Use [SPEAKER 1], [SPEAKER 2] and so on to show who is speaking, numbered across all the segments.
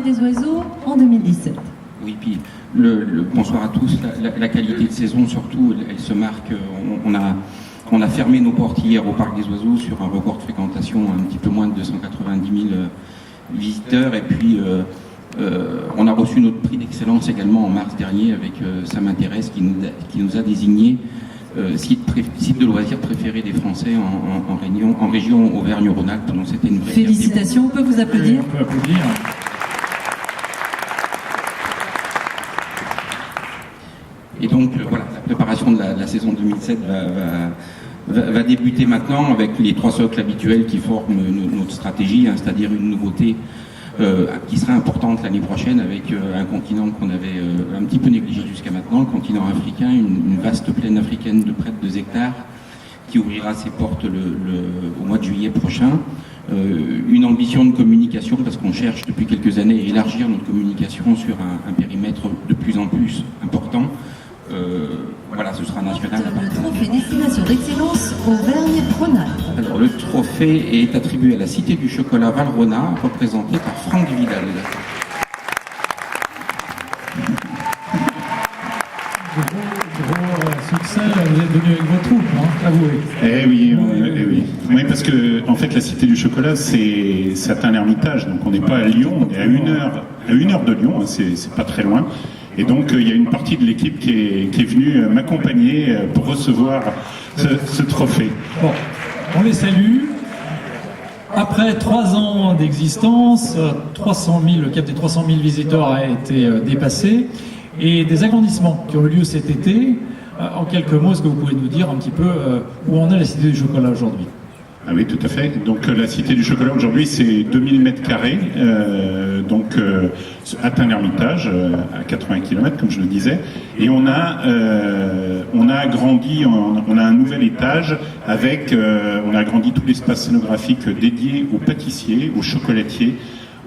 [SPEAKER 1] Parc des Oiseaux en 2017.
[SPEAKER 2] Oui, puis bonsoir à tous. La qualité de saison, surtout, elle se marque. On a fermé nos portes hier au Parc des Oiseaux sur un record de fréquentation, un petit peu moins de 290 000 visiteurs. Et puis, on a reçu notre prix d'excellence également en mars dernier avec Ça m'intéresse, qui nous a désigné site de loisirs préféré des Français en région Auvergne-Rhône-Alpes. Donc c'était une vraie
[SPEAKER 1] Félicitations, on peut vous applaudir.
[SPEAKER 3] On peut applaudir.
[SPEAKER 2] Et donc voilà, la préparation de la saison 2007 va débuter maintenant avec les 3 socles habituels qui forment notre stratégie, hein, c'est-à-dire une nouveauté qui sera importante l'année prochaine avec un continent qu'on avait un petit peu négligé jusqu'à maintenant, le continent africain, une vaste plaine africaine de près de 2 hectares qui ouvrira ses portes au mois de juillet prochain. Une ambition de communication parce qu'on cherche depuis quelques années à élargir notre communication sur un périmètre de plus en plus important. Voilà, ce sera national.
[SPEAKER 1] Le trophée Destination d'Excellence Auvergne-Rhône-Alpes.
[SPEAKER 2] Alors, le trophée est attribué à la Cité du Chocolat Valrhona, représentée par Franck Vidal.
[SPEAKER 3] Gros succès, vous êtes venu avec vos troupes, hein, avouez.
[SPEAKER 4] Eh oui, oui, parce que en fait la Cité du Chocolat c'est un ermitage, donc on n'est pas à Lyon, on est à une heure de Lyon, hein, c'est pas très loin. Et donc il y a une partie de l'équipe qui est venue m'accompagner pour recevoir ce trophée.
[SPEAKER 3] Bon, on les salue. Après 3 ans d'existence, le cap des 300 000 visiteurs a été dépassé et des agrandissements qui ont eu lieu cet été. En quelques mots, est-ce que vous pouvez nous dire un petit peu où en est la Cité du Chocolat aujourd'hui ?
[SPEAKER 4] Ah oui, tout à fait. Donc la Cité du Chocolat aujourd'hui, c'est 2000 mètres carrés, à Tain-l'Hermitage, à 80 km, comme je le disais. Et on a agrandi, on a un nouvel étage avec, on a agrandi tout l'espace scénographique dédié aux pâtissiers, aux chocolatiers,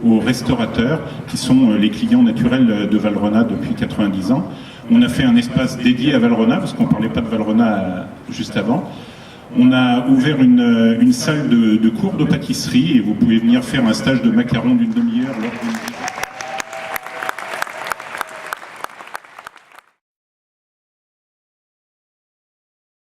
[SPEAKER 4] aux restaurateurs, qui sont les clients naturels de Valrhona depuis 90 ans. On a fait un espace dédié à Valrhona, parce qu'on ne parlait pas de Valrhona juste avant. On a ouvert une salle de cours de pâtisserie et vous pouvez venir faire un stage de macarons d'une demi-heure lors d'une